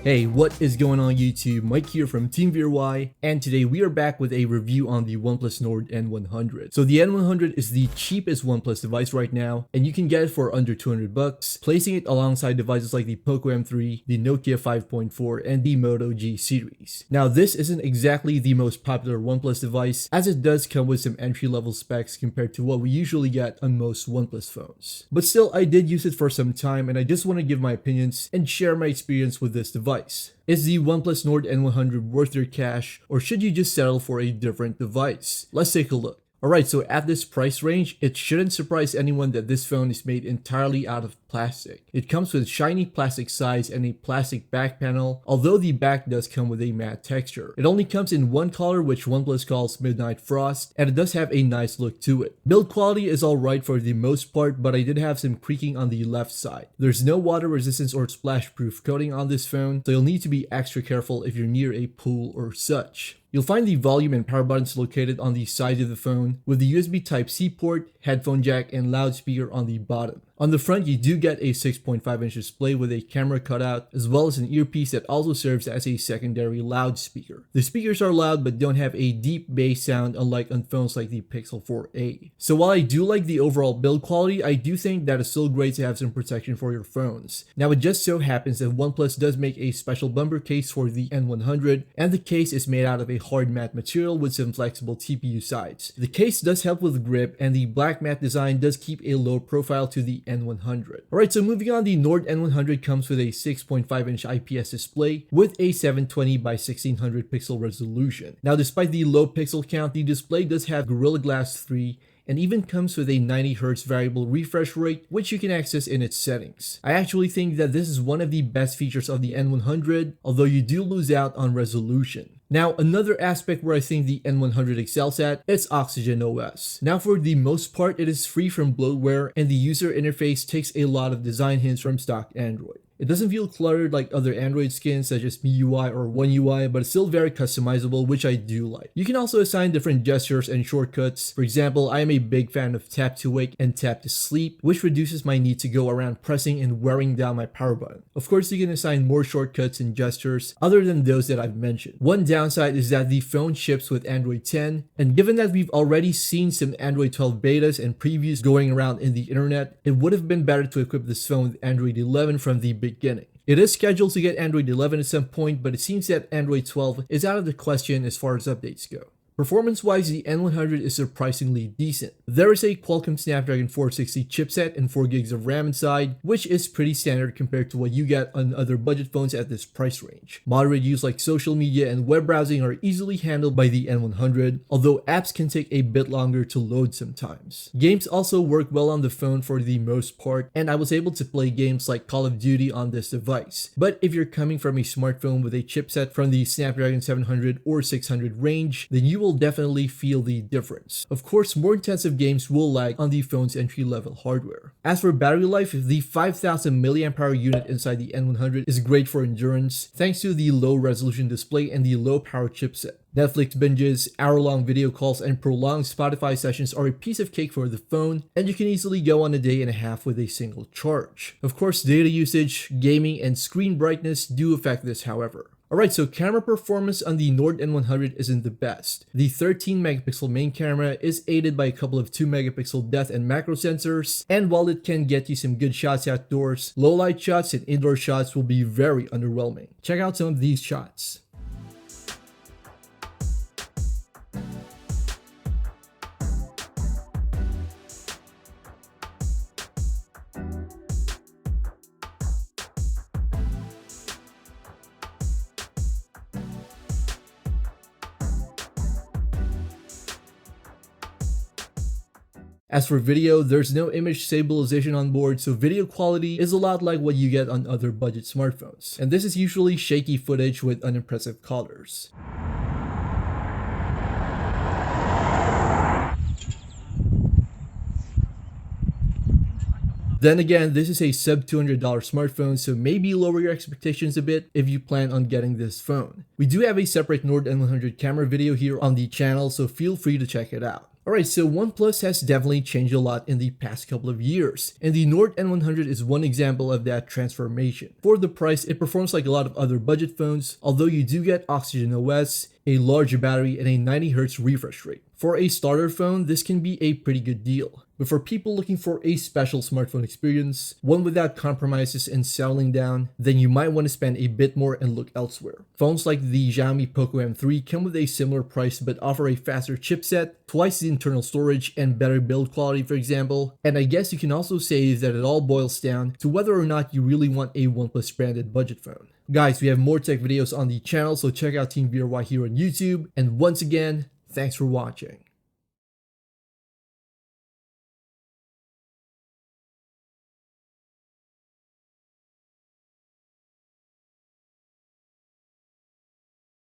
Hey, what is going on YouTube? Mike here from Team VRY, and today we are back with a review on the OnePlus Nord N100. So the N100 is the cheapest OnePlus device right now, and you can get it for under 200 bucks, placing it alongside devices like the Poco M3, the Nokia 5.4, and the Moto G series. Now this isn't exactly the most popular OnePlus device, as it does come with some entry-level specs compared to what we usually get on most OnePlus phones. But still, I did use it for some time, and I just want to give my opinions and share my experience with this device. Is the OnePlus Nord N100 worth your cash, or should you just settle for a different device? Let's take a look. Alright, so at this price range, it shouldn't surprise anyone that this phone is made entirely out of plastic. It comes with shiny plastic sides and a plastic back panel, although the back does come with a matte texture. It only comes in one color, which OnePlus calls Midnight Frost, and it does have a nice look to it. Build quality is alright for the most part, but I did have some creaking on the left side. There's no water resistance or splash proof coating on this phone, so you'll need to be extra careful if you're near a pool or such. You'll find the volume and power buttons located on the side of the phone, with the USB Type-C port, headphone jack, and loudspeaker on the bottom. On the front, you do get a 6.5-inch display with a camera cutout, as well as an earpiece that also serves as a secondary loudspeaker. The speakers are loud but don't have a deep bass sound, unlike on phones like the Pixel 4a. So while I do like the overall build quality, I do think that it's still great to have some protection for your phones. Now it just so happens that OnePlus does make a special bumper case for the N100, and the case is made out of a hard matte material with some flexible TPU sides. The case does help with grip, and the black matte design does keep a low profile to the N100. Alright, so moving on, the Nord N100 comes with a 6.5-inch IPS display with a 720 by 1600 pixel resolution. Now despite the low pixel count, the display does have Gorilla Glass 3 and even comes with a 90Hz variable refresh rate, which you can access in its settings. I actually think that this is one of the best features of the N100, although you do lose out on resolution. Now, another aspect where I think the N100 excels at is Oxygen OS. Now, for the most part, it is free from bloatware, and the user interface takes a lot of design hints from stock Android. It doesn't feel cluttered like other Android skins such as MIUI or One UI, but it's still very customizable, which I do like. You can also assign different gestures and shortcuts. For example, I am a big fan of tap to wake and tap to sleep, which reduces my need to go around pressing and wearing down my power button. Of course, you can assign more shortcuts and gestures other than those that I've mentioned. One downside is that the phone ships with Android 10, and given that we've already seen some Android 12 betas and previews going around in the internet, it would have been better to equip this phone with Android 11 from the beginning. It is scheduled to get Android 11 at some point, but it seems that Android 12 is out of the question as far as updates go. Performance-wise, the N100 is surprisingly decent. There is a Qualcomm Snapdragon 460 chipset and 4 gigs of RAM inside, which is pretty standard compared to what you get on other budget phones at this price range. Moderate use like social media and web browsing are easily handled by the N100, although apps can take a bit longer to load sometimes. Games also work well on the phone for the most part, and I was able to play games like Call of Duty on this device. But if you're coming from a smartphone with a chipset from the Snapdragon 700 or 600 range, then you will definitely feel the difference. Of course, more intensive games will lag on the phone's entry-level hardware. As for battery life, the 5000 mAh unit inside the N100 is great for endurance thanks to the low resolution display and the low power chipset. Netflix binges, hour-long video calls, and prolonged Spotify sessions are a piece of cake for the phone, and you can easily go on a day and a half with a single charge. Of course, data usage, gaming, and screen brightness do affect this, however. Alright, so camera performance on the Nord N100 isn't the best. The 13 megapixel main camera is aided by a couple of 2 megapixel depth and macro sensors, and while it can get you some good shots outdoors, low light shots and indoor shots will be very underwhelming. Check out some of these shots. As for video, there's no image stabilization on board, so video quality is a lot like what you get on other budget smartphones. And this is usually shaky footage with unimpressive colors. Then again, this is a sub $200 smartphone, so maybe lower your expectations a bit if you plan on getting this phone. We do have a separate Nord N100 camera video here on the channel, so feel free to check it out. Alright, so OnePlus has definitely changed a lot in the past couple of years, and the Nord N100 is one example of that transformation. For the price, it performs like a lot of other budget phones, although you do get Oxygen OS, a larger battery, and a 90Hz refresh rate. For a starter phone, this can be a pretty good deal. But for people looking for a special smartphone experience, one without compromises and settling down, then you might want to spend a bit more and look elsewhere. Phones like the Xiaomi Poco M3 come with a similar price but offer a faster chipset, twice the internal storage, and better build quality, for example. And I guess you can also say that it all boils down to whether or not you really want a OnePlus branded budget phone. Guys, we have more tech videos on the channel, so check out Team VRY here on YouTube. And once again, thanks for watching.